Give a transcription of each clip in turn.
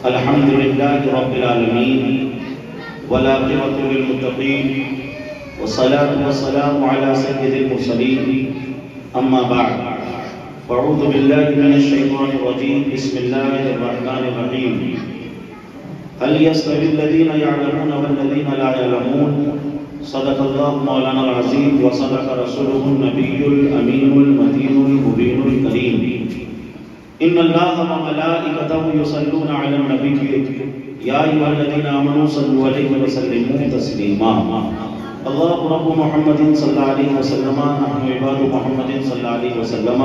الحمد لله رب العالمين والعاقبة للمتقين والصلاة والسلام على سيد المرسلين أما بعد فأعوذ بالله من الشيطان الرجيم بسم الله الرحمن الرحيم هل يستوي الذين يعلمون والذين لا يعلمون صدق الله مولانا العظيم وصدق رسوله النبي الأمين المتين المبين الكريم إن الله وملائكته يصلون على النبي يا أيها الذين آمنوا صلوا عليه وسلموا تسليما الله رب محمد صلى الله عليه وسلم نحن عباد محمد صلى الله عليه وسلم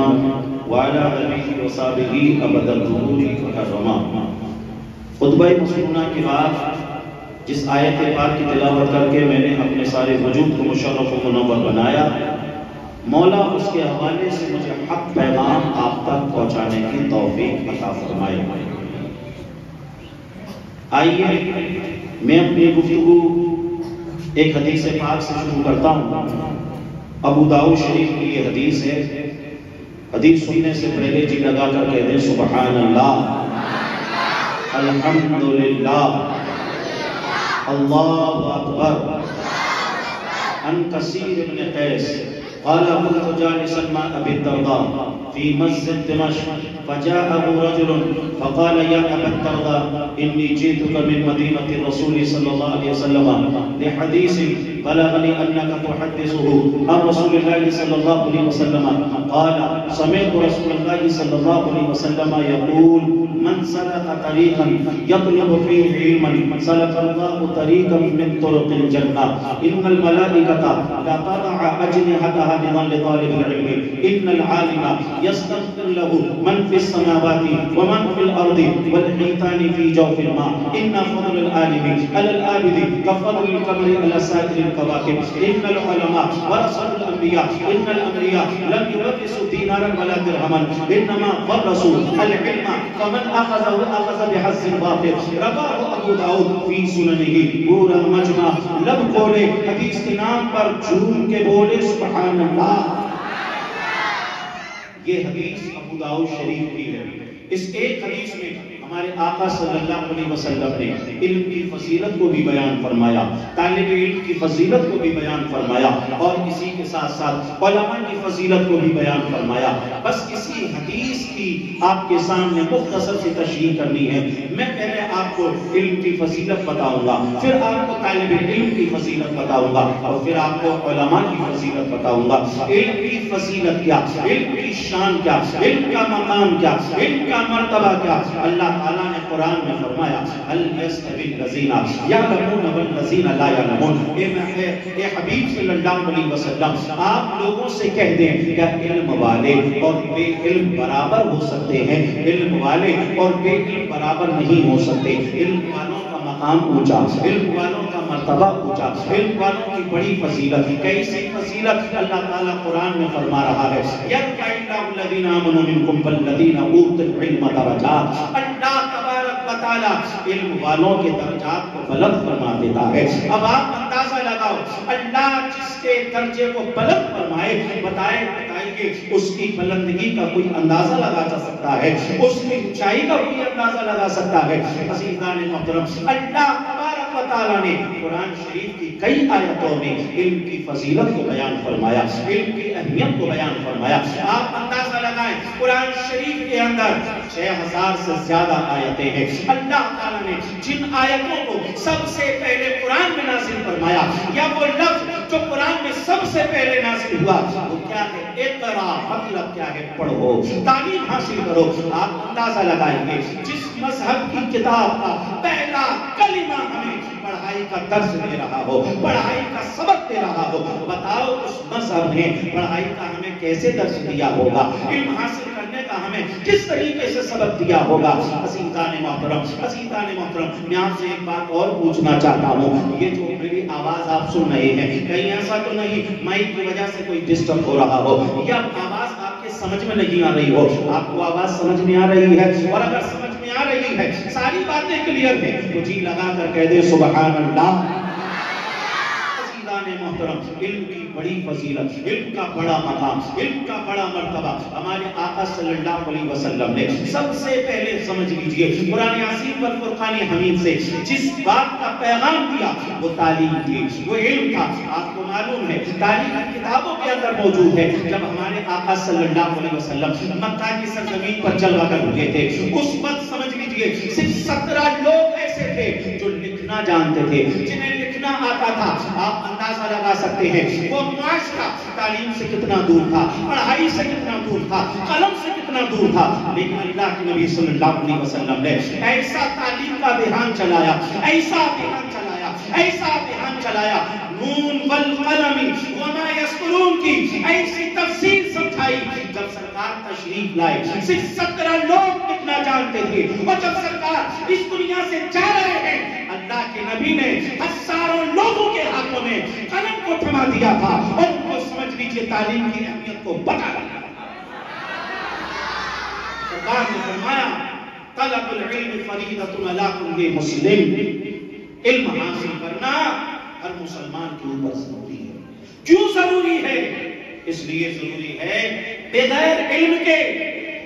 وعلى آله وصحبه أبد الظهور وكرما خطبہ مسنونہ کے بعد جس آیت پاک کی تلاوت کر کے میں نے اپنے سارے وجود کو مشرف و منور بنایا، مولا اس کے حوالے سے مجھے حق پیغام آپ تک پہنچانے کی توفیق عطا فرمائے۔ آئیے میں اپنی گفتگو ایک حدیث پاک سے شروع کرتا ہوں۔ ابو داؤد شریف کی یہ حدیث ہے۔ حدیث سننے سے پہلے جی لگا کر کہہ دیں سبحان اللہ، الحمدللہ، اللہ اکبر۔ عن کثیر بن قیس قال كنت جالسا مع ابي الدرداء في مسجد دمشق فجاءه رجل فقال يا ابا الدرداء اني جئتك من مدينه الرسول صلى الله عليه وسلم لحديث بلغني انك تحدثه عن رسول الله صلى الله عليه وسلم قال سمعت رسول الله صلى الله عليه وسلم يقول من سلك طريقا يطلب فيه علما سلك الله طريقا من طرق الجنه ان الملائكه لا تضع اجنحتها لطالب العلم ان العالم يستغفر له من في السماوات ومن في الارض والحيتان في جوف الماء ان فضل العالم على العابد كفضل القمر على سائر الكواكب ان العلماء ورثة الانبياء ان الانبياء لم يورثوا دينارا ولا درهما انما ورثوا العلم فمن اخذه اخذ بحظ وافر رواه ابو داؤد في سننه پورا مجمع لب کھولے حدیث کے نام پر جھوم کے بولے سبحان اللہ۔ یہ حدیث ابو داؤد شریف کی ہے۔ اس ایک حدیث میں ہمارے آقا صلی اللہ علیہ وسلم نے علم کی فضیلت کو بھی بیان فرمایا، طالب علم کی فضیلت کو بھی بیان فرمایا، اور اسی کے ساتھ ساتھ علماء کی فضیلت کو بھی بیان فرمایا۔ بس اسی حدیث کی آپ کے سامنے مختصر سی تشریح کرنی ہے۔ میں پہلے آپ کو علم کی فضیلت بتاؤں گا، پھر آپ کو طالب علم کی فضیلت بتاؤں گا، اور پھر آپ کو علماء کی فضیلت بتاؤں گا۔ علم کی فضیلت کیا، علم کی شان کیا، علم کا مقام کیا، علم کا مرتبہ کیا۔ اللہ تعالیٰ نے قرآن میں فرمایا هل يستوي الذين يعلمون والذين لا يعلمون۔ اے حبیب صلی اللہ علیہ وسلم، آپ لوگوں سے کہہ دیں کیا علم والے اور بے علم برابر ہو سکتے ہیں؟ علم والے اور بے علم برابر نہیں ہو سکتے۔ علم والوں کا مقام اونچا، علم والوں کا مرتبہ اونچا، علم والوں کی بڑی فضیلت، کیسی فضیلت اللہ تعالیٰ قرآن میں فرما رہا ہے يَرْفَعِ اللَّهُ الَّذِينَ آمَنُوا مِنكُمْ وَالَّذِينَ أُوتُوا الْعِلْمَ دَرَجَاتٍ۔ اللہ تبارک و تعالیٰ علم والوں کے درجات کو بلند فرما دیتا ہے۔ اب آپ اندازہ لگاؤ، اللہ جس کے درجے کو بلند فرمائے، بتائیے اس کی بلندگی کا کوئی اندازہ لگا جا سکتا ہے؟ اس کی اونچائی کا کوئی اندازہ لگا سکتا ہے؟ عزیزان محترم، اللہ تبارک و تعالیٰ نے قرآن شریف کی کئی آیتوں میں علم کی فضیلت کو بیان فرمایا، علم کی اہمیت کو بیان فرمایا۔ آپ اندازہ لگائیں، قرآن شریف کے اندر 6000 سے زیادہ آیتیں ہیں۔ اللہ تعالیٰ نے جن آیتوں کو سب سے پہلے قرآن میں نازل فرمایا، یا وہ لفظ جو قرآن میں سب سے پہلے نازل ہوا، وہ کیا ہے؟ اقرا، مطلب کیا ہے؟ پڑھو، تعلیم حاصل کرو۔ آپ اندازہ لگائیں گے جس مذہب کی کتاب کا پہلا کلمہ ہمیں پڑھائی کا درس دے رہا ہو، پڑھائی کا سبق دے رہا ہو، بتاؤ اس مذہب نے پڑھائی کا ہمیں کیسے درس دیا ہوگا؟ علم حاصل کرنے کا ہمیں کس طریقے سے سبق دیا ہوگا؟ عزیزان محترم، میں آپ سے ایک بات اور پوچھنا چاہتا ہوں۔ یہ جو میری آواز آپ سن رہے ہیں، کہیں ایسا تو نہیں مائک کی وجہ سے کوئی ڈسٹرب ہو رہا ہو، یا آواز آپ کے سمجھ میں نہیں آ رہی ہو؟ آپ کو آواز سمجھ میں آ رہی ہے؟ اور اگر سمجھ میں آ رہی ہے، ساری باتیں کلیئر ہیں، تو جی لگا کر کہہ دے سبحان اللہ۔ محترم، علم کی بڑی فضیلت، علم کا بڑا مقام، علم کا بڑا مرتبہ ہمارے آقا صلی اللہ علیہ وسلم نے سب سے پہلے سمجھ لیجئے قرآن عظیم و فرقان حمید سے جس بات کا پیغام دیا وہ تعلیم تھی، وہ علم تھا۔ آپ کو معلوم ہے تاریخ کتابوں کے اندر موجود ہے جب ہمارے آقا صلی اللہ علیہ وسلم مکہ کی سرزمین پر چلوا کر ہوئے تھے، اس وقت سمجھ لیجئے صرف 17 لوگ ایسے تھے جو لکھنا جانتے تھے، جنہیں لکھنا آتا تھا۔ آپ اندازہ لگا سکتے ہیں وہ معاشرہ تعلیم سے کتنا دور تھا، پڑھائی سے کتنا دور تھا، قلم سے کتنا دور تھا، لیکن اللہ کے نبی صلی اللہ علیہ وسلم نے ایسا تعلیم کا ابھیان چلایا، ایسا ابھیان چلایا، ایسا ابھیان چلایا، نون والقلم وما یسطرون کی ایسی تفسیر سمجھائی۔ جب سرکار تشریف لائے صرف 17 لوگ لکھنا جانتے تھے، اور جب سرکار اس دنیا سے جا رہے ہیں اللہ کے نبی نے ہزاروں لوگوں کے ہاتھوں میں قلم کو تھما دیا تھا اور ان کو سمجھ لیجیے تعلیم کی اہمیت کو بتا دیا۔ سرکار نے فرمایا طلب العلم فریضۃ علی کل مسلم، علم حاصل کرنا ہر مسلمان کے اوپر ضروری ہے۔ کیوں ضروری ہے؟ اس لیے ضروری ہے بغیر علم کے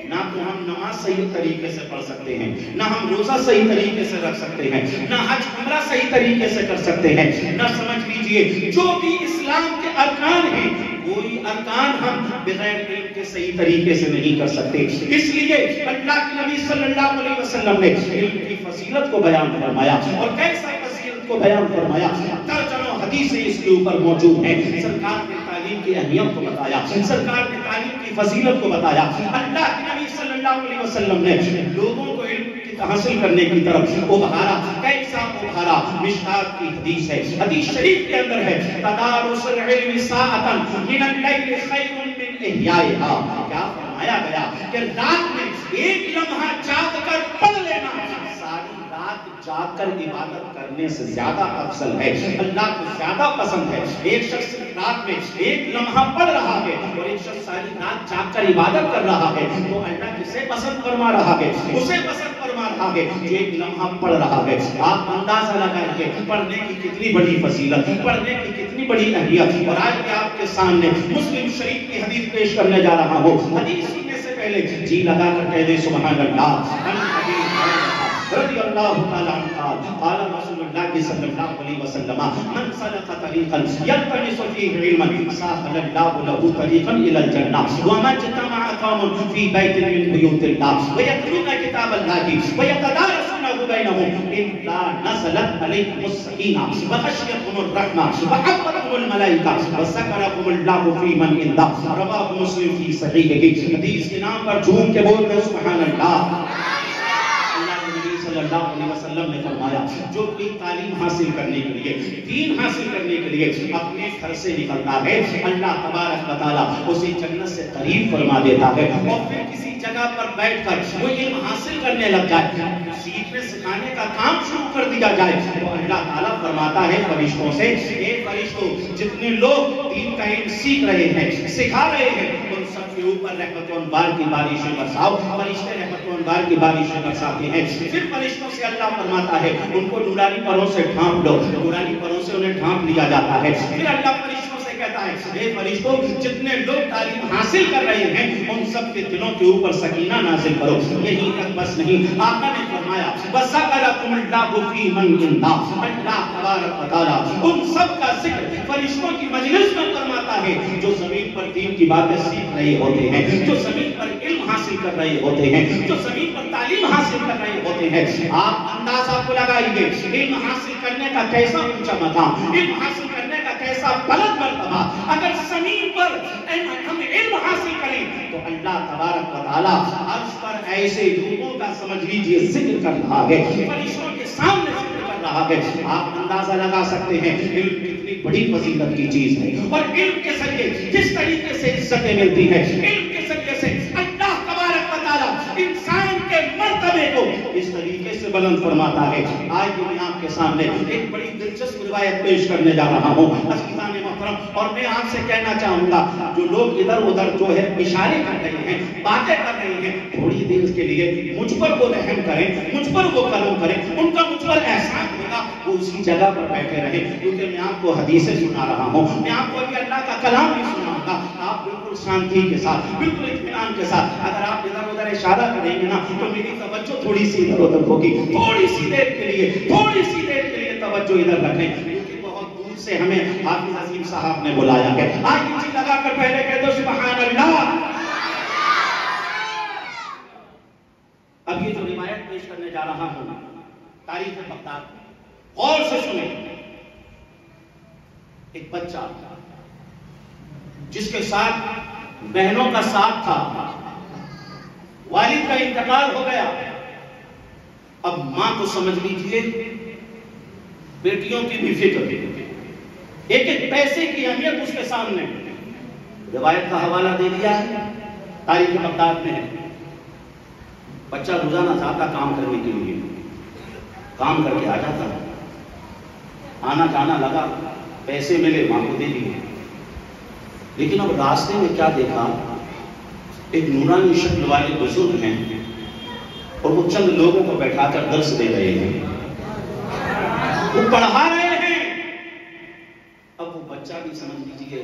نہ تو ہم نماز صحیح طریقے سے پڑھ سکتے ہیں، نہ ہم روزہ صحیح طریقے سے رکھ سکتے ہیں، نہ حج عمرہ صحیح طریقے سے کر سکتے ہیں، نہ سمجھ لیجئے جو بھی اسلام کے ارکان ہیں وہی ارکان ہم بغیر علم کے صحیح طریقے سے نہیں کر سکتے۔ اس لیے اللہ کے نبی صلی اللہ علیہ وسلم نے علم کی فضیلت کو بیان فرمایا، اور کیسا فضیلت کو بیان فرمایا، درجنوں حدیثیں اس کے اوپر موجود ہیں۔ سرکار نے تعلیم کی اہمیت کو بتایا، سرکار نے تعلیم کی فضیلت کو بتایا۔ اللہ کے نبی صلی اللہ علیہ وسلم نے لوگوں کو علم حاصل کرنے کی طرف ابھارا۔ کیسا ابھارا؟ مشکات کی حدیث ہے، حدیث شریف کے اندر ہے تدارس العلم ساعۃ من اللیل خیر من احیائها۔ کیا فرمایا گیا کہ رات میں ایک لمحہ جاگ کر پڑھ لینا ساری رات جاگ کر عبادت کرنے سے زیادہ افضل ہے، اللہ کو زیادہ پسند ہے۔ ایک شخص رات میں ایک لمحہ پڑھ رہا ہے اور ایک شخص ساری رات جاگ کر عبادت کر رہا ہے، تو اللہ کسے پسند فرما رہا ہے؟ اسے پسند فرما رہا ہے جو ایک لمحہ پڑھ رہا ہے۔ آپ اندازہ لگائیں کہ پڑھنے کی کتنی بڑی فضیلت، پڑھنے کی کتنی بڑی اہمیت۔ اور آج میں آپ کے سامنے مسلم شریف کی حدیث پیش کرنے جا رہا ہوں۔ حدیث سننے سے پہلے جی لگا کر کہہ دیں سبحان اللہ۔ رضی اللہ تعالی عنہ قال رسول اللہ صلی اللہ علیہ وسلم من سلک طریقا یلتمس فیہ علما سهل اللہ له طریقا الی الجنہ وما اجتمع قوم فی بیت من بیوت اللہ ویتلون کتاب اللہ ویتدارسونه بینهم الا نزلت علیہم السکینہ وغشیتهم الرحمہ وحفتهم الملائکہ وذکرهم اللہ فی من عنده رواه مسلم فی صحیحہ۔ حدیث کے نام پر جھوم کے بول رہے سبحان اللہ۔ صلی اللہ علیہ وسلم نے فرمایا جو کوئی تعلیم حاصل کرنے کے لیے، دین حاصل کرنے کے لیے اپنے گھر سے نکلتا ہے اللہ تبارک و تعالیٰ اسے جنت سے قریب فرما دیتا ہے۔ اور پھر کسی جگہ پر بیٹھ کر وہ علم حاصل کرنے لگ جائے، سیکھنے سکھانے کا کام شروع کر دیا جائے تو اللہ تعالیٰ فرماتا ہے فرشتوں سے اے فرشتوں جتنے لوگ دین کا علم سیکھ رہے ہیں، سکھا رہے ہیں، ان سب کے اوپر رحمت و انوار کی بارشیں برساؤ۔ فرشتے رحمت و انوار کی بارشیں برساتے ہیں۔ پھر فرشتوں سے اللہ فرماتا ہے ان کو نورانی پروں سے ڈھانپ لو، نورانی پروں سے انہیں ڈھانپ لیا جاتا ہے۔ پھر اللہ فرشتوں سے کہتا ہے اے فرشتوں جتنے لوگ تعلیم حاصل کر رہے ہیں ان سب کے دلوں کے اوپر سکینہ نازل کرو۔ یہی تک بس نہیں، آقا نے فرمایا وَذَكَرَكُمُ اللَّهُ فِي مَنْ عِندَهُ، اللہ تبارک و تعالیٰ ان سب کا ذکر فرشتوں کی مجلس میں فرماتا ہے جو زمین پر دین کی باتیں سیکھ رہے ہوتے ہیں، جو زمین پر علم حاصل کر رہے ہوتے ہیں، جو زمین پر تعلیم حاصل کر رہے ہوتے ہیں۔ آپ اندازہ کو لگائیے علم حاصل کرنے کا کیسا اونچا مقام، علم حاصل کرنے کا کیسا بلند مرتبہ۔ اگر زمین پر ہم علم حاصل کریں تو اللہ تبارک و تعالیٰ عرش پر ایسے لوگوں کا سمجھ لیجیے ذکر کر رہا ہے، فرشتوں کے سامنے ذکر کر رہا ہے۔ آپ اندازہ لگا سکتے ہیں علم کتنی بڑی فضیلت کی چیز ہے، اور علم کے ذریعے کس طریقے سے عزتیں ملتی ہیں، علم کے ذریعے سے اللہ تبارک و تعالیٰ انسان کے مرتبے کو اس طریقے سے بلند فرماتا ہے۔ آج میں آپ کے سامنے ایک بڑی دلچسپ روایت پیش کرنے جا رہا ہوں عزیزان محترم، اور میں آپ سے کہنا چاہوں گا جو لوگ ادھر ادھر جو ہے اشارے کر رہے ہیں، باتیں کر رہے ہیں، تھوڑی دیر کے لیے مجھ پر وہ رحم کریں، مجھ پر وہ کرم کریں، ان کا مجھ پر احسان ہوگا، وہ اسی جگہ پر بیٹھے رہے، کیونکہ میں آپ کو حدیثیں سنا رہا ہوں، میں آپ کو ابھی اللہ کا کلام بھی سناؤں گا. آپ بالکل شانتی کے ساتھ، بالکل اطمینان کے ساتھ، اگر آپ ادھر ادھر اشارہ کریں گے نا تو میری توجہ تھوڑی سی ادھر ادھر ہوگی. تھوڑی سی دیر کے لیے توجہ ادھر رکھیں، کیونکہ بہت دور سے ہمیں حافظ عظیم صاحب نے بلایا ہے. آج اسی لگا کر پہلے کہہ دو سبحان اللہ. اب یہ جو روایت پیش کرنے جا رہا ہوں تاریخ بغداد، غور سے سنیں. ایک بچہ جس کے ساتھ بہنوں کا ساتھ تھا، والد کا انتقال ہو گیا. اب ماں کو سمجھ لیجئے بیٹیوں کی بھی فکر، ایک ایک پیسے کی اہمیت اس کے سامنے. روایت کا حوالہ دے دیا ہے، تاریخ بغداد میں ہے. بچہ روزانہ جاتا کام کرنے کے لیے، کام کر کے آ جاتا، آنا جانا لگا، پیسے ملے ماں کو دے دیے. لیکن اب راستے میں کیا دیکھا، ایک نورانی شکل والے بزرگ ہیں اور وہ چند لوگوں کو بیٹھا کر درس دے رہے ہیں، وہ پڑھا رہے ہیں. اب وہ بچہ بھی سمجھ لیجیے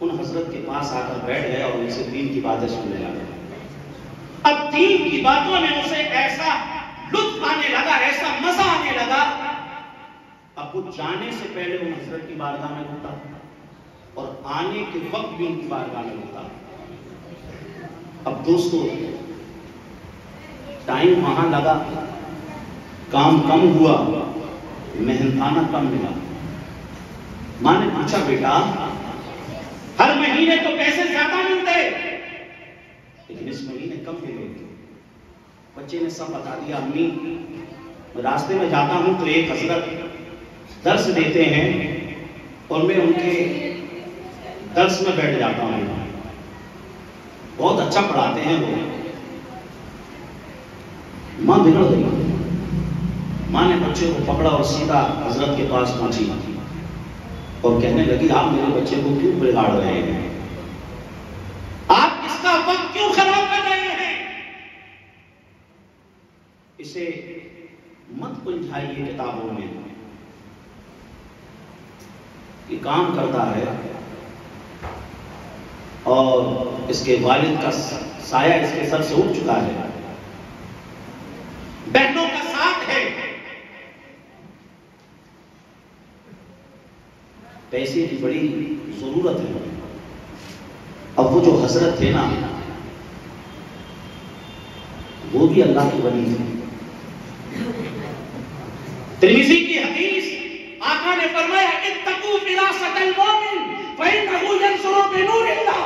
ان حضرت کے پاس آ کر بیٹھ گیا اور ان سے دین کی باتیں سننے لگا. اب دین کی باتوں میں اسے ایسا لطف آنے لگا، ایسا مزہ آنے لگا. اب وہ جانے سے پہلے ان حضرت کی بارگاہ میں ہوتا اور آنے کے وقت بھی ان کی بارگاہ میں ہوتا. اب دوستو ٹائم وہاں لگا، کام کم ہوا، محنتانہ کم ملا. ماں نے پوچھا بیٹا ہر مہینے تو پیسے زیادہ ملتے لیکن اس مہینے کم ملے. بچے نے سب بتا دیا. امی میں راستے میں جاتا ہوں تو ایک حضرت درس دیتے ہیں اور میں ان کے درس میں بیٹھ جاتا ہوں، بہت اچھا پڑھاتے ہیں وہ. ماں بگڑ گئی. ماں نے بچے کو پکڑا اور سیدھا حضرت کے پاس پہنچی اور کہنے لگی آپ میرے بچے کو کیوں بگاڑ رہے ہیں، آپ اس کا وقت کیوں خراب کر رہے ہیں، اسے مت الجھائیے کتابوں میں. یہ کام کرتا ہے اور اس کے والد کا سایہ اس کے سر سے اٹھ چکا ہے، بہنوں کا ساتھ ہے، پیسے کی بڑی ضرورت ہے. اب وہ جو حضرت تھے نا وہ بھی اللہ کی ولی تھے. ترمذی کی حدیث آقا نے فرمایا اتقوا فراست المؤمن فإنه ينظر بنور اللہ.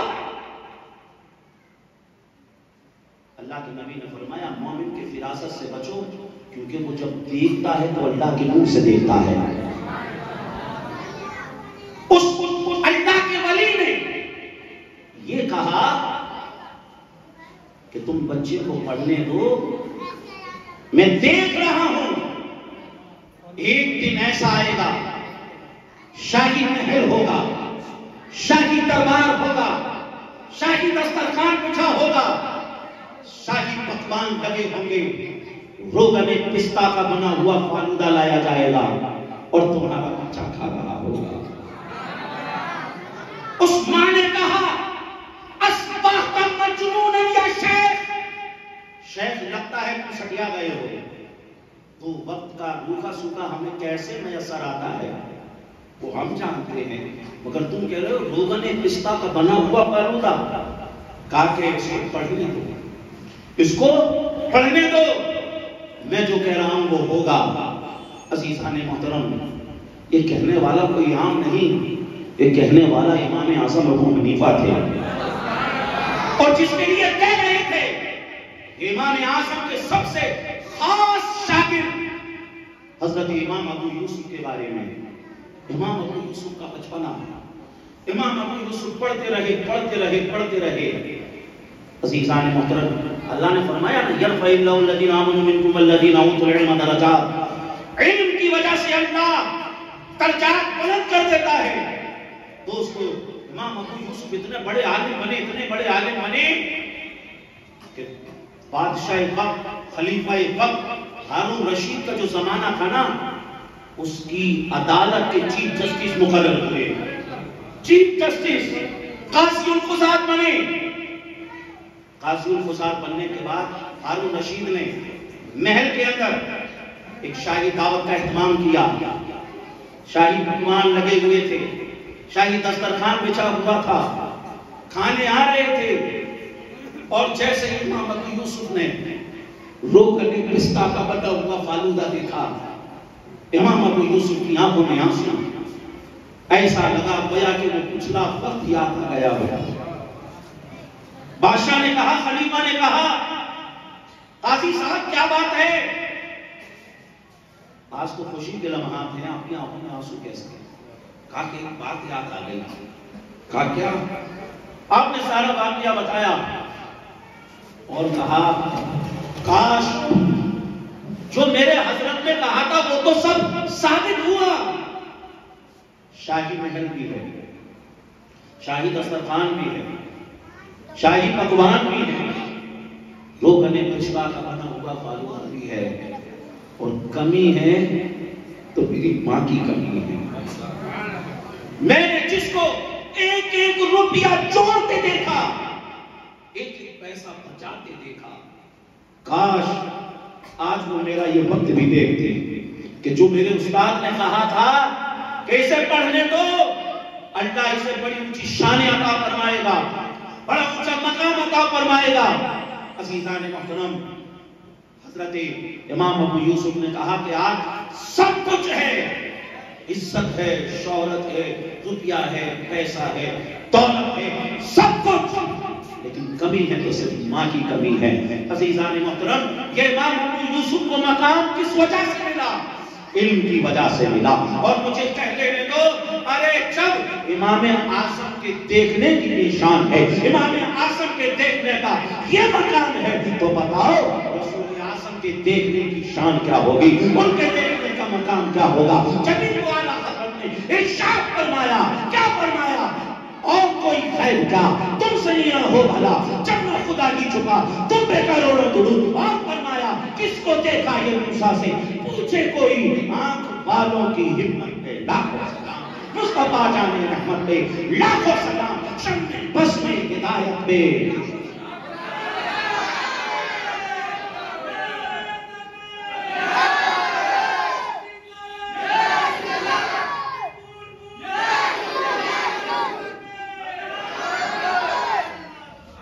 اللہ کے نبی نے فرمایا مومن کی فراست سے بچو کیونکہ وہ جب دیکھتا ہے تو اللہ کے نور سے دیکھتا ہے. اس اللہ کے ولی نے یہ کہا کہ تم بچے کو پڑھنے دو، میں دیکھ رہا ہوں ایک دن ایسا آئے گا شاہی محل ہوگا، شاہی دربار ہوگا، شاہی دسترخوان بچھا ہوگا، شاہی پکوان لگے ہوں گے، روغن پستہ کا بنا ہوا فالودہ لایا جائے گا اور تمہارا بچہ کھا رہا ہوگا. اس ماں نے کہا اصبحت مجنونا یا شیخ، شیخ لگتا ہے تم سٹیا گئے ہو. تو وقت کا روکھا سوکھا ہمیں کیسے میسر آتا ہے وہ ہم جانتے ہیں، مگر تم کہہ رہے ہو روغن پستہ کا بنا ہوا فالودہ. کہا کہ اس کو پڑھنے دو، اس کو پڑھنے دو، میں جو کہہ رہا ہوں وہ ہوگا. عزیزان محترم یہ کہنے والا کوئی عام نہیں، یہ کہنے والا امام اعظم ابو حنیفہ تھے اور جس کے لیے کہہ رہے تھے امام اعظم کے سب سے خاص شاگرد حضرت امام ابو یوسف کے بارے میں. امام ابو یوسف کا بچپنا، امام ابو یوسف پڑھتے رہے. عزیزان محترم اللہ نے فرمایا یرفع اللہ الذین آمنوا منکم والذین اوتوا العلم درجات، علم کی وجہ سے اللہ درجات بلند کر دیتا ہے. دوستو امام ابو یوسف اتنے بڑے عالم بنے کہ بادشاہ وقت، خلیفہ وقت ہارون رشید کا جو زمانہ تھا نا اس کی عدالت کے چیف جسٹس مقرر ہوئے، چیف جسٹس قاضی القضات بنے۔ قاضی القضات بننے کے بعد ہارون رشید نے محل کے اندر ایک شاہی دعوت کا اہتمام کیا، شاہی پکوان لگے ہوئے تھے، شاہی دسترخوان بچھا ہوا تھا، کھانے آ رہے تھے، اور جیسے امام ابو یوسف نے روغن پستہ کا بنا ہوا فالودہ دیکھا، امام ابو یوسف کی آنکھوں میں آنسو، ایسا لگا گویا کہ وہ پچھلا وقت یاد آ گیا ہوا۔ بادشاہ نے کہا، خلیفہ نے کہا، قاضی صاحب کیا بات ہے؟ آج تو خوشی کے لمحات ہیں، آپ کی آنکھوں میں آنسو کیسے؟ کہا کہ ایک بات یاد آ گئی۔ کہا کیا؟ آپ نے سارا واقعہ بتایا اور کہا کاش جو میرے حضرت نے کہا تھا وہ تو سب ثابت ہوا۔ شاہی محل بھی ہے، شاہی دسترخوان بھی ہے، شاہی پکوان بھی ہے، روغن پشوا کا بنا ہوا فالودہ بھی ہے، اور کمی ہے تو میری ماں کی کمی ہے۔ میں نے جس کو ایک ایک روپیہ جوڑتے دیکھا، ایک ایک پیسہ بچاتے دیکھا، کاش آج وہ میرا یہ وقت بھی دیکھتے کہ جو میرے استاد نے کہا تھا کہ اسے پڑھنے دو، اللہ اسے بڑی اونچی شان عطا فرمائے گا، بڑا اونچا مقام عطا فرمائے گا۔ عزیزان محترم، حضرت امام ابو یوسف نے کہا کہ آج سب کچھ ہے، عزت ہے، شہرت ہے، روپیہ ہے، پیسہ ہے، دولت ہے، سب کچھ، لیکن کمی ہے تو صرف ماں کی کمی ہے۔ عزیزان محترم، یہ امام ابو یوسف کو مقام کس وجہ سے ملا؟ علم کی وجہ سے ملا۔ اور مجھے کہہ دینے دو، ارے جب امام اعظم کے دیکھنے کی نشان ہے، امام اعظم کے دیکھنے کا یہ مقام ہے، تو بتاؤ رسول اعظم کے دیکھنے کی شان کیا ہوگی، ان کے دیکھنے کا مقام کیا ہوگا؟ جبھی والا حضرت نے ارشاد فرمایا، کیا فرمایا؟ اور کوئی خیر کیا تم سے نہ ہو بھلا، جب نہ خدا کی چھپا تم پہ کروڑوں درود۔ اور فرمایا کس کو دیکھا یہ موسیٰ سے پوچھے کوئی، آنکھ والوں کی ہمت پہ لاکھوں سلام، مصطفیٰ جان رحمت پہ لاکھوں سلام، شمع بس میں ہدایت پہ۔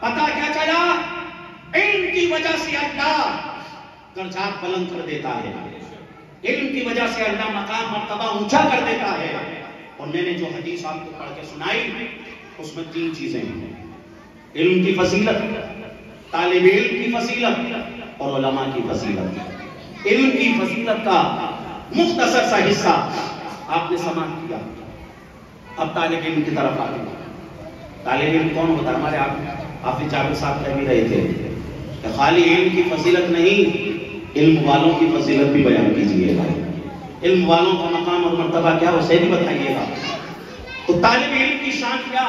پتا کیا چلا؟ علم کی وجہ سے اللہ درجات بلند کر دیتا ہے، علم کی وجہ سے اللہ مقام مرتبہ اونچا کر دیتا ہے۔ اور میں نے جو حدیث آپ کو پڑھ کے سنائی اس میں 3 چیزیں ہیں: علم کی فضیلت، طالب علم کی فضیلت اور علماء کی فضیلت۔ علم کی فضیلت کا مختصر سا حصہ آپ نے سماعت کیا، اب طالب علم کی طرف آتے ہیں۔ طالب علم کون ہوتا ہے؟ ہمارے حافظ جابر صاحب کہہ بھی رہے تھے کہ خالی علم کی فضیلت نہیں، علم والوں کی فضیلت بھی بیان کیجیے گا، علم والوں کا مقام اور مرتبہ کیا اسے بھی بتائیے گا۔ تو طالب علم کی شان کیا؟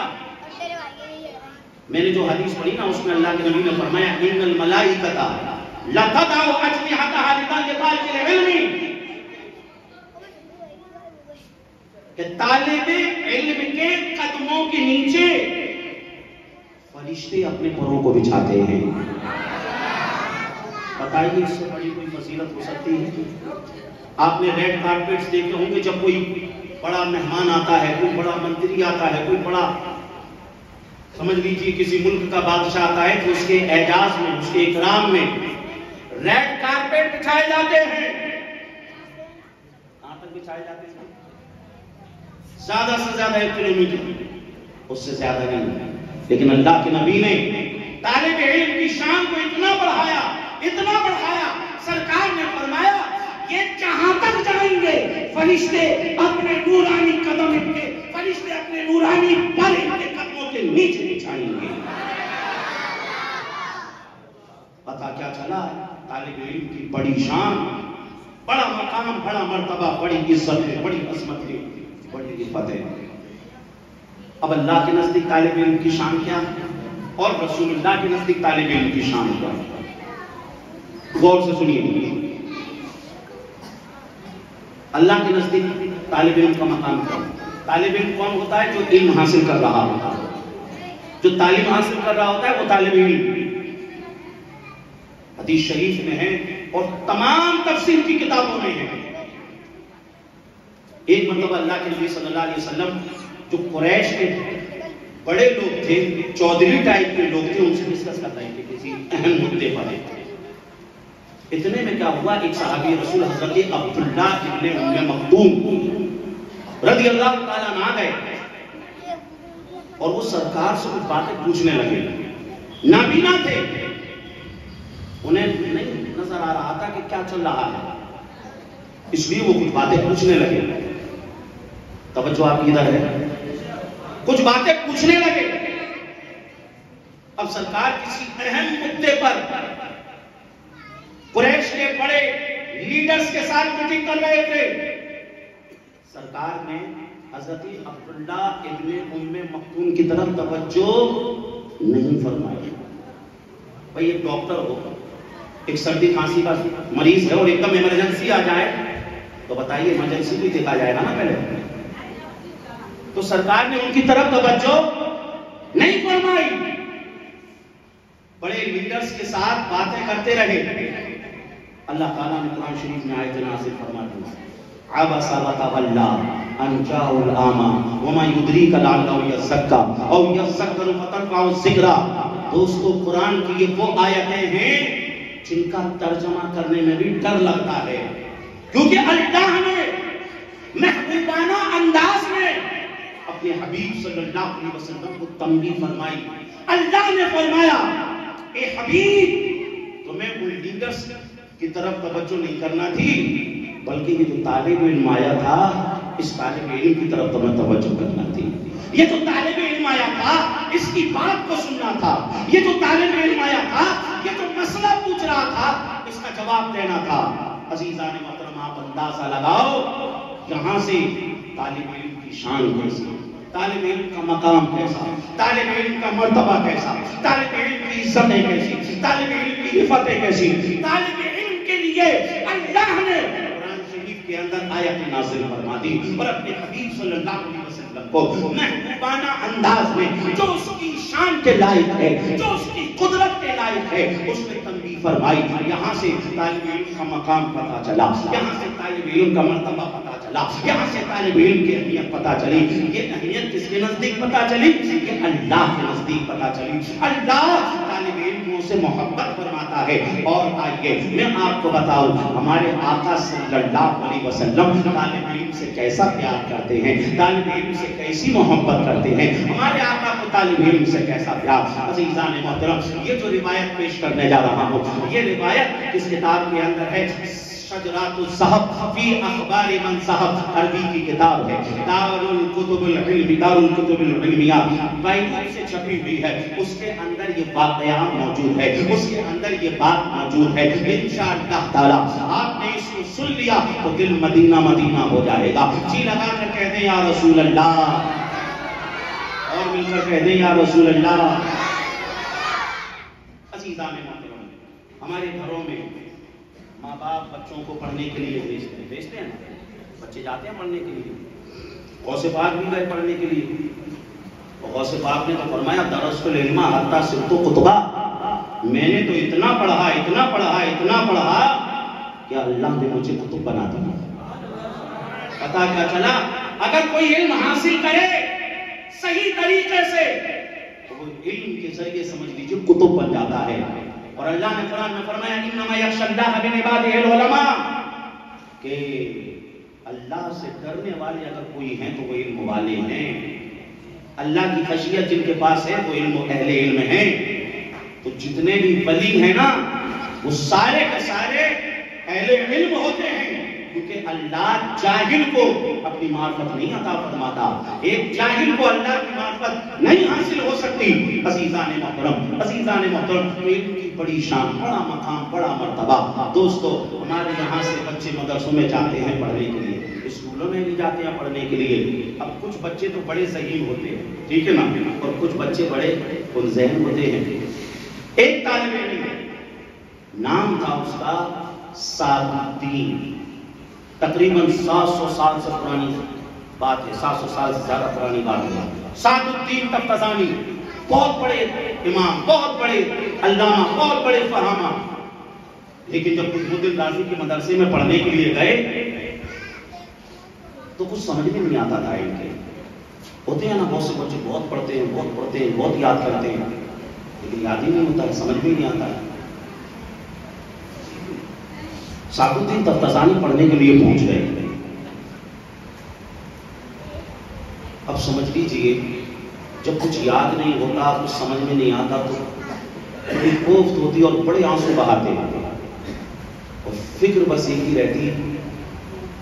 میں نے جو حدیث پڑھی نا اس میں اللہ کے نبی نے فرمایا ان الملائکۃ لتضع اجنحتها لطالب العلم، کہ طالب علم کے قدموں کے نیچے فرشتے اپنے پروں کو بچھاتے ہیں۔ بتائیے اس سے بڑی کوئی فضیلت ہو سکتی ہے؟ آپ نے ریڈ کارپیٹس دیکھے ہوں گے، جب کوئی بڑا مہمان آتا ہے، کوئی بڑا منتری آتا ہے، کوئی بڑا سمجھ لیجیے کسی ملک کا بادشاہ آتا ہے تو اس کے اعزاز میں، اس کے اکرام میں ریڈ کارپیٹ بچھائے جاتے ہیں۔ کہاں تک بچھائے جاتے ہیں؟ زیادہ سے زیادہ 1 کلومیٹر، اس سے زیادہ نہیں۔ لیکن اللہ کے نبی نے طالب علم کی شان کو اتنا بڑھایا، اتنا بڑھایا، سرکار نے فرمایا یہ جہاں تک جائیں گے فرشتے اپنے نورانی قدم ان کے، فرشتے اپنے نورانی پر ان کے قدموں کے نیچے بچھائیں گے۔ پتہ کیا چلا؟ طالب علم کی بڑی شان، بڑا مقام، بڑا مرتبہ، بڑی عزت ہے، بڑی عظمت ہے، بڑی عزت ہے۔ اب اللہ کے نزدیک طالب علم کی شان کیا ہے اور رسول اللہ کے نزدیک طالب علم کی شان کیا ہے؟ غور سے سنیے۔ اللہ کے نزدیک طالب علم کا مقام کیا ہے؟ طالب علم کون ہوتا ہے؟ جو علم حاصل کر رہا ہوتا ہے، جو تعلیم حاصل کر رہا ہوتا ہے وہ طالب علم۔ حدیث شریف میں ہے اور تمام تفسیر کی کتابوں میں ہے۔ ایک مرتبہ اللہ کے نبی صلی اللہ علیہ وسلم جو قریش کے بڑے لوگ تھے، چودھری ٹائپ کے لوگ تھے، ان سے ڈسکس کر رہے تھے کسی اہم مدے پر۔ اتنے میں کیا ہوا، ایک صحابی رسول حضرت عبداللہ ابن ام مکتوم رضی اللہ تعالیٰ عنہ گئے اور وہ سرکار سے کچھ باتیں پوچھنے لگے۔ نابینا تھے، انہیں نہیں نظر آ رہا تھا کہ کیا چل رہا ہے، اس لیے وہ کچھ باتیں پوچھنے لگے۔ توجہ آپ کی ادھر ہے، کچھ باتیں پوچھنے لگے۔ اب سرکار کسی اہم مدے پر قریش کے بڑے لیڈرز کے ساتھ میٹنگ کر رہے تھے۔ سرکار نے حضرت عبداللہ ابن ام مکتوم کی طرف توجہ نہیں فرمائی۔ بھئی ایک ڈاکٹر ہو، ایک سردی کھانسی کا مریض ہے اور ایک دم ایمرجنسی آ جائے تو بتائیے ایمرجنسی بھی دیکھا جائے گا نا پہلے۔ تو سرکار نے ان کی طرف توجہ نہیں فرمائی، بڑے لیڈرز کے ساتھ باتیں کرتے رہے۔ اللہ تعالیٰ نے قرآن شریف میں آیت نازل فرما دی، عبس وتولی ان جاءہ الاعمی وما یدریک لعلہ یزکیٰ او یذکر فتنفعہ الذکریٰ۔ دوستو قرآن کی یہ وہ آیتیں ہیں جن کا ترجمہ کرنے میں بھی ڈر لگتا ہے، کیونکہ اللہ نے محبوبانہ انداز میں اپنے حبیب صلی اللہ علیہ وسلم کو تنبیہ فرمائی۔ اللہ نے فرمایا، اے حبیب تمہیں ان لیڈرز کی طرف توجہ نہیں کرنا تھی، بلکہ یہ جو طالب علم آیا تھا اس طالب علم کی طرف تمہیں توجہ کرنا تھی۔ یہ جو طالب علم آیا تھا اس کی بات کو سننا تھا۔ یہ جو طالب علم آیا تھا، یہ جو مسئلہ پوچھ رہا تھا، اس کا جواب دینا تھا۔ عزیزان محترم آپ اندازہ لگاؤ یہاں سے طالب علم کی شان کیسی، طالب علم کا مقام کیسا، طالب علم کا مرتبہ کیسا، طالب علم کی عزتیں کیسی، طالب علم کی عفتیں کیسی۔ طالب علم کے لیے اللہ نے قرآن شریف کے اندر آیت نازل فرما دی اور اپنے حبیب صلی اللہ علیہ وسلم کو محبوبانہ انداز میں جو اس کی شان کے لائق ہے، جو اس کی قدرت کے لائق ہے، اس نے تنبیہ فرمائی۔ یہاں سے طالب علم کا مقام پتہ چلا، یہاں سے طالب علم کا مرتبہ پتہ چلا، یہاں سے طالب علم کی اہمیت پتہ چلی۔ یہ اہمیت کس کے نزدیک پتہ چلی؟ یہ اللہ کے نزدیک پتہ چلی۔ اللہ طالب علموں سے محبت فرماتا ہے۔ اور آئیے میں آپ کو بتاؤں ہمارے آقا صلی اللہ علیہ وسلم طالب علم سے کیسا پیار کرتے ہیں، طالب علم سے کیسی محبت کرتے ہیں، ہمارے آقا کو طالب علم سے کیسا پیار۔ عزیزان محترم یہ جو روایت پیش کرنے جا رہا ہوں، یہ روایت کس کتاب کے اندر ہے؟ شجرات الذھب فی اخبار من صحب، عربی کی کتاب ہے، دار الکتب العلم، دار الکتب العلمیہ بیروت سے چھپی ہوئی ہے۔ اس کے اندر یہ واقعہ موجود ہے، اس کے اندر یہ بات موجود ہے۔ انشاءاللہ تعالی آپ نے اس کو سن لیا تو دل مدینہ مدینہ ہو جائے گا۔ جی لگا کر کہہ دیں یا رسول اللہ، اور مل کر کہہ دیں یا رسول اللہ۔ عزیزان محترم ہمارے گھروں میں ماں باپ بچوں کو پڑھنے کے لیے بھیجتے ہیں نا، بچے جاتے ہیں پڑھنے کے لیے۔ غوث پاک بھی گئے پڑھنے کے لیے، غوث پاک نے تو فرمایا درست العلم حتی صرت کتبہ، میں نے تو اتنا پڑھا اتنا پڑھا اتنا پڑھا کہ اللہ نے مجھے کتب بنا دیا۔ پتہ کیا چلا؟ اگر کوئی علم حاصل کرے صحیح طریقے سے تو وہ علم کے ذریعے سمجھ لیجیے کتب بن جاتا ہے۔ اور اللہ نے قرآن میں فرمایا انما یخشی اللہ من عبادہ العلماء، کہ اللہ سے ڈرنے والے اگر کوئی ہیں تو وہ علم والے ہیں۔ اللہ کی خشیت جن کے پاس ہے وہ علم و اہل علم ہیں۔ تو جتنے بھی ولی ہیں نا وہ سارے کے سارے اہل علم ہوتے ہیں، کیونکہ اللہ جاہل کو اپنی معرفت نہیں عطا فرماتا، ایک جاہل کو اللہ کی معرفت نہیں حاصل ہو سکتی۔ عزیزان محترم، عزیزان محترم علم کی بڑی شان، بڑا مقام، بڑا مرتبہ۔ دوستو ہمارے یہاں سے بچے مدرسوں میں جاتے ہیں پڑھنے کے لیے، اسکولوں میں بھی جاتے ہیں پڑھنے کے لیے۔ اب کچھ بچے تو بڑے ذہین ہوتے ہیں، ٹھیک ہے نا، اور کچھ بچے بڑے ذہین ہوتے ہیں۔ ایک طالب علم نام تھا اس کا سعد الدین، تقریباً 700 سال سے پرانی بات ہے، 700 سال سے زیادہ پرانی بات ہے۔ سعد الدین تفتزانی بہت بڑے امام، بہت بڑے علامہ، بہت بڑے فہامہ، لیکن جب قطب الدین رازی کے مدرسے میں پڑھنے کے لیے گئے تو کچھ سمجھ میں نہیں آتا تھا ان کے۔ ہوتے ہیں نا بہت سے بچے بہت پڑھتے ہیں، بہت پڑھتے ہیں، بہت یاد کرتے ہیں، لیکن یاد ہی نہیں ہوتا ہے، سمجھ میں نہیں آتا ہے۔ سعد الدین تفتزانی پڑھنے کے لیے پہنچ گئے۔ اب سمجھ لیجئے جب کچھ یاد نہیں ہوتا، کچھ سمجھ میں نہیں آتا تو بڑی کوفت ہوتی اور بڑے آنسو بہاتے اور فکر بس ایک ہی رہتی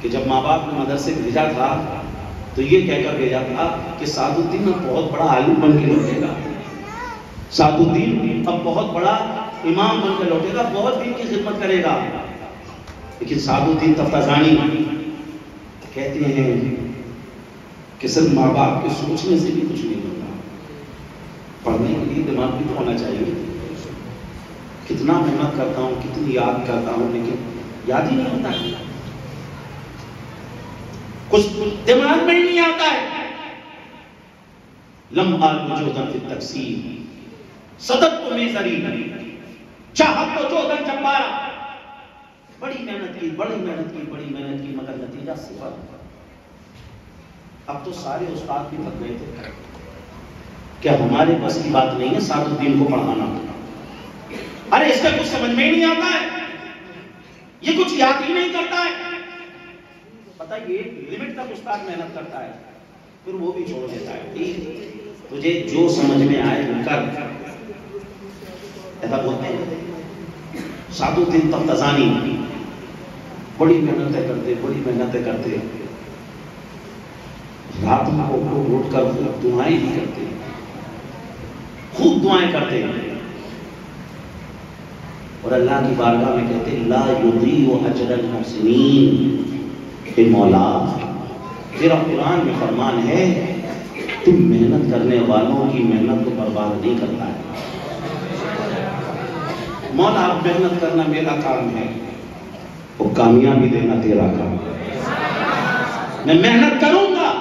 کہ جب ماں باپ نے مدرسے بھیجا تھا تو یہ کہہ کر بھیجا تھا کہ سعد الدین اب بہت بڑا عالم بن کے لوٹے گا، سعد الدین اب بہت بڑا امام بن کے لوٹے گا، بہت دین کی خدمت کرے گا۔ لیکن سعد الدین تفتزانی کہتے ہیں کہ صرف ماں باپ کے سوچنے سے بھی کچھ نہیں ہوتا، پڑھنے کے لیے دماغ بھی تو ہونا چاہیے۔ کتنا محنت کرتا ہوں، کتنی یاد کرتا ہوں، لیکن یاد ہی نہیں ہوتا ہے، کچھ دماغ میں ہی نہیں آتا ہے۔ لم آل وجودن فی التقسیم صدقت میسری چاہت تو جودن جبارا، بڑی محنت کی، بڑی محنت کی، بڑی محنت کی، مگر نتیجہ صفر۔ اب تو سارے استاد بھی تھک گئے تھے، کیا ہمارے بس کی بات نہیں ہے سعد الدین کو پڑھانا؟ ارے اس کا کچھ سمجھ میں ہی نہیں آتا ہے، یہ کچھ یاد ہی نہیں کرتا ہے۔ پتہ یہ لمٹ تک استاد محنت کرتا ہے، پھر وہ بھی چھوڑ دیتا ہے۔ ٹھیک، تجھے جو سمجھ میں آئے کر، ایسا بولتے ہیں۔ سعد الدین تفتزانی بڑی محنتیں کرتے، بڑی محنتیں کرتے، رات کو اٹھ کر خوب دعائیں بھی کرتے، خوب دعائیں کرتے اور اللہ کی بارگاہ میں کہتے لا یضیع اجر المحسنین، اے مولا تیرا قرآن میں فرمان ہے تم محنت کرنے والوں کی محنت کو برباد نہیں کرتا ہے۔ مولا اب محنت کرنا میرا کام ہے، وہ کامیابی دینا تیرا کام ہے۔ میں محنت کروں گا،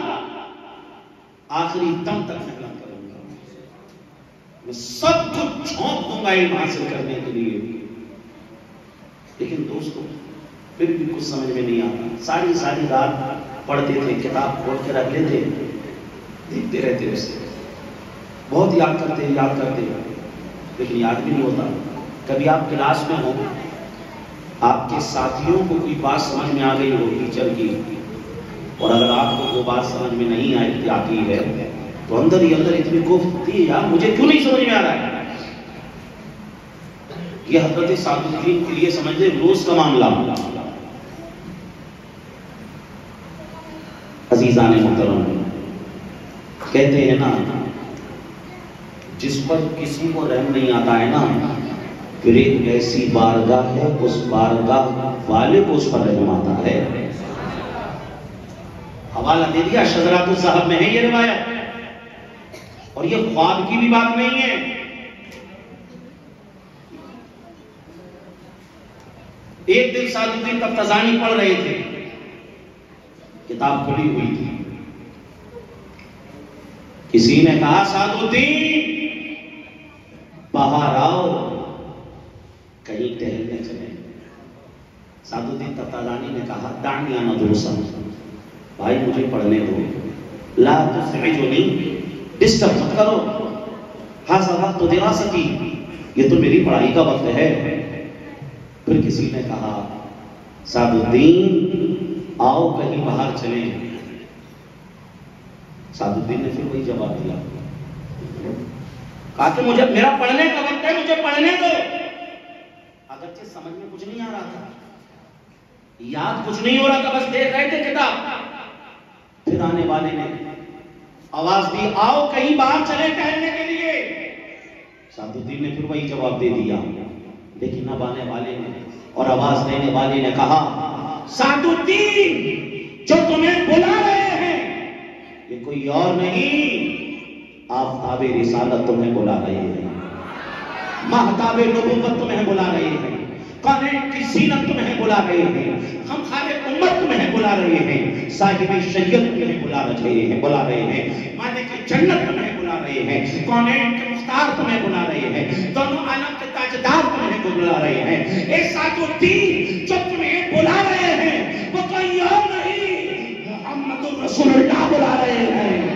آخری دم تک محنت کروں گا، میں سب کچھ جھونک دوں گا علم حاصل کرنے کے لیے۔ لیکن دوستو پھر بھی کچھ سمجھ میں نہیں آتا، ساری رات پڑھتے تھے، کتاب کھول کے رکھ لیتے، دیکھتے رہتے اسے، بہت یاد کرتے، لیکن یاد بھی نہیں ہوتا۔ کبھی آپ کلاس میں ہو، آپ کے ساتھیوں کو کوئی بات سمجھ میں آ گئی ہو ٹیچر کی، اور اگر آپ کو وہ بات سمجھ میں نہیں آتی ہے تو اندر ہی اندر اتنی کوفت ہوتی ہے، یار مجھے کیوں نہیں سمجھ میں آ رہا ہے۔ یہ حضرت سعد الدین کے لیے سمجھ لیں روز کا معاملہ۔ عزیزان محترم، کہتے ہیں نا جس پر کسی کو رحم نہیں آتا ہے نا، پھر ایک ایسی بارگاہ ہے اس بارگاہ والے کو اس پر رحم آتا ہے۔ حوالہ دے دیا، شذرات الذہب میں ہے یہ روایت، اور یہ خواب کی بھی بات نہیں ہے۔ ایک دن سعد الدین تفتزانی پڑھ رہے تھے، کتاب کھلی ہوئی تھی، کسی نے کہا سعد الدین باہر آؤ کہیں ٹہلنے چلیں۔ سعد الدین تفتزانی نے کہا دعنی مدرسہ، بھائی مجھے پڑھنے دو، لا تزعجنی، ڈسٹرب مت کرو، ھذا وقت دراستي، یہ تو میری پڑھائی کا وقت ہے۔ پھر کسی نے کہا سعد الدین آؤ کہیں باہر چلیں۔ سعد الدین نے پھر وہی جواب دیا، کہا کہ مجھے میرا پڑھنے کا وقت ہے، مجھے پڑھنے دو۔ اگرچہ سمجھ میں کچھ نہیں آ رہا تھا، یاد کچھ نہیں ہو رہا تھا، بس دیکھ رہے تھے کتاب۔ پھر آنے والے نے آواز دی آؤ کہیں باہر چلے ٹہلنے کے لیے۔ سعد الدین نے پھر وہی جواب دے دیا، لیکن اب آنے والے نے اور آواز دینے والے نے کہا سعد الدین جو تمہیں بلا رہے ہیں یہ کوئی اور نہیں، آفتاب رسالت تمہیں بلا رہے ہیں، مہتاب نبوت تمہیں بلا رہے ہیں، کونین کی زینت تمہیں بلا رہے ہیں، ہم خالق امت تمہیں بلا رہے ہیں، صاحب شریعت تمہیں بلا رہے ہیں، مالک جنت تمہیں بلا رہے ہیں، کونین کے مختار تمہیں بلا رہے ہیں، دونوں عالم کے تاجدار تمہیں بلا رہے ہیں۔ اے سعد الدین، جو تمہیں بلا رہے ہیں وہ کوئی اور نہیں، محمد رسول اللہ بلا رہے ہیں۔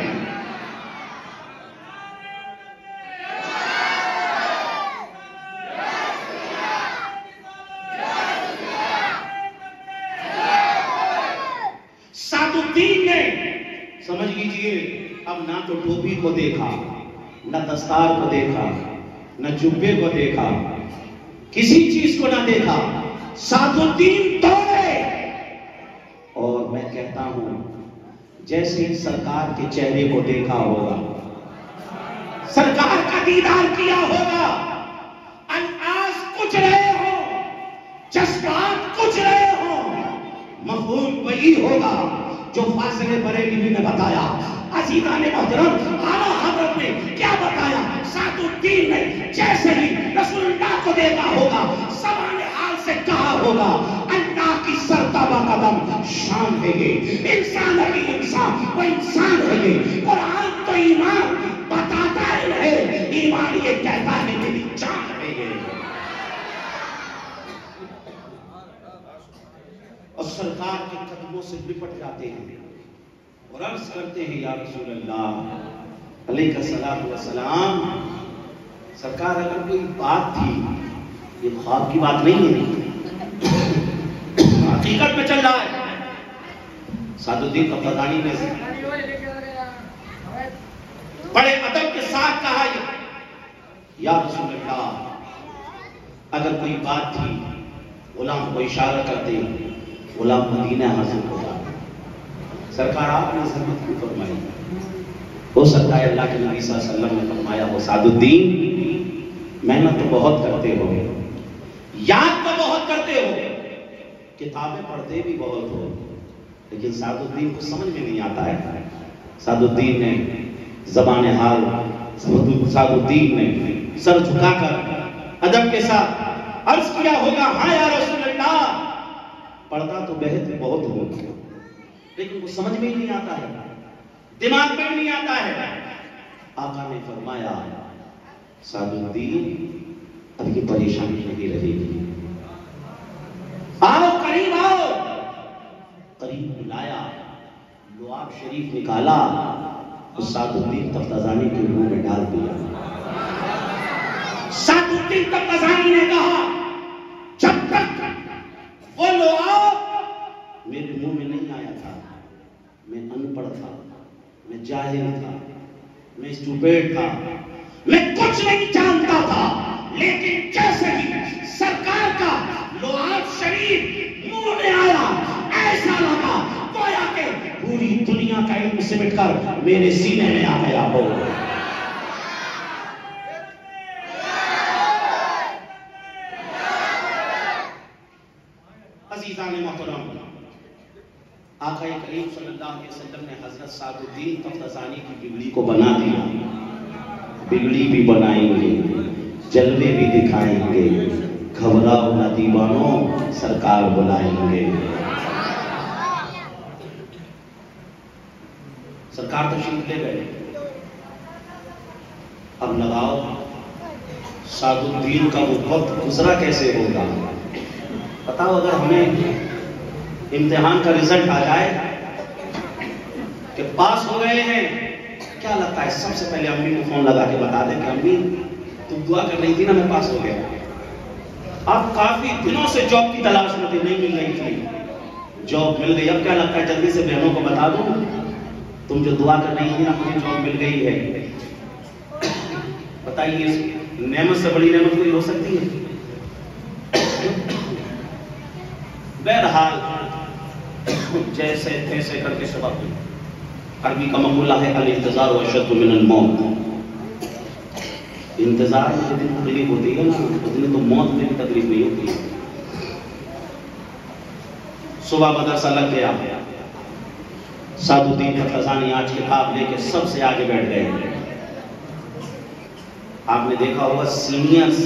سعد الدین نے سمجھ لیجئے اب نہ تو ٹوپی کو دیکھا، نہ دستار کو دیکھا، نہ جبے کو دیکھا، کسی چیز کو نہ دیکھا، سعد الدین دوڑے، اور میں کہتا ہوں جیسے سرکار کے چہرے کو دیکھا ہوگا، سرکار کا دیدار کیا ہوگا، انداز کچھ رہے ہوں، جذبات کچھ رہے ہوں، مفہوم وہی ہوگا جو فاضل بریلوی نے بتایا۔ عزیزان محترم، اعلیٰ حضرت نے کیا بتایا؟ سعد الدین نے جیسے ہی رسول اللہ کو دیکھا ہوگا، زبان حال سے کہا ہوگا اللہ کی سرتابہ قدم شان ہے یہ، انسان ہے یہ انسان، وہ انسان ہے یہ۔ قرآن تو ایمان بتاتا ہے، ایمان یہ کہتا ہے میری جان ہے یہ۔ اور سرکار کے قدموں سے لپٹ جاتے ہیں اور عرض کرتے ہیں یا رسول اللہ علیہ الصلوۃ والسلام، سرکار اگر کوئی بات تھی، یہ خواب کی بات نہیں ہے، حقیقت میں چل رہا ہے۔ سعد الدین قفقانی نے بڑے ادب کے ساتھ کہا یا رسول اللہ اگر کوئی بات تھی، غلام کو اشارہ کرتے، غلام مدینہ حاضر ہوگا۔ سرکار آپ نے حضرت کیوں فرمائی؟ ہو سکتا ہے اللہ کے نبی صلی اللہ علیہ وسلم نے فرمایا ہو سعد الدین محنت تو بہت کرتے ہو، یاد تو بہت کرتے ہو، کتابیں پڑھتے بھی بہت ہو، لیکن سعد الدین کو سمجھ میں نہیں آتا ہے۔ سعد الدین نے زبان حال، سعد الدین نے سر جھکا کر ادب کے ساتھ عرض کیا ہوگا ہاں یا رسول اللہ، پڑھتا تو بہت ہو لیکن وہ سمجھ میں ہی نہیں آتا ہے، دماغ میں نہیں آتا ہے۔ آقا نے فرمایا سعد الدین اب یہ پریشانی نہیں رہے گی، آؤ قریب آؤ۔ قریب بلایا، لعاب شریف نکالا، سعد الدین تفتازانی کے منہ میں ڈال دیا۔ سعد الدین تفتازانی نے کہا جب تک وہ لعاب میرے منہ میں نہیں آیا تھا، میں ان پڑھ تھا، میں جاہل تھا، میں اسٹوپیڈ تھا، میں کچھ نہیں جانتا تھا، لیکن جیسے ہی سرکار کا لعاب شریف منہ میں آیا، ایسا لگا گویا کہ پوری دنیا کا علم سمٹ کر میرے سینے میں آ گیا ہو۔ عزیزان محترم، آقا کریم صلی اللہ علیہ وسلم نے حضرت سعد الدین تفتازانی کی بگڑی کو بنا دیا۔ بگڑی بھی بنائیں گے، جلوے بھی دکھائیں گے، گھبراؤ نہ دیوانوں سرکار بلائیں گے۔ سرکار تشریف لے گئے، اب لگاؤ سعد الدین کا وہ وقت گزرا کیسے ہوگا؟ بتاؤ اگر ہمیں امتحان کا رزلٹ آ جائے کہ پاس ہو گئے ہیں، کیا لگتا ہے سب سے پہلے امی کو فون لگا کے بتا دیں کہ امی تم دعا کر رہی تھی نا میں پاس ہو گیا۔ آپ کافی دنوں سے جاب کی تلاش میں تھے، نہیں مل رہی تھی، جاب مل گئی، اب کیا لگتا ہے جلدی سے بہنوں کو بتا دوں تم جو دعا کر رہی تھی نا مجھے جاب مل گئی ہے۔ بتائیے نعمت سے بڑی نعمت کوئی ہو سکتی ہے؟ بہرحال جیسے تیسے کر کے سبب ہوئی۔ عربی کا مقولہ ہے الانتظار اشد من الموت، انتظار میں جتنی تکلیف ہوتی ہے نا اتنی تو موت میں بھی تکلیف نہیں ہوتی ہے۔ صبح مدرسہ لگ گیا، سعد الدین تفتازانی آج کتاب لے کے سب سے آگے بیٹھ گئے۔ آپ نے دیکھا ہوگا سینئرز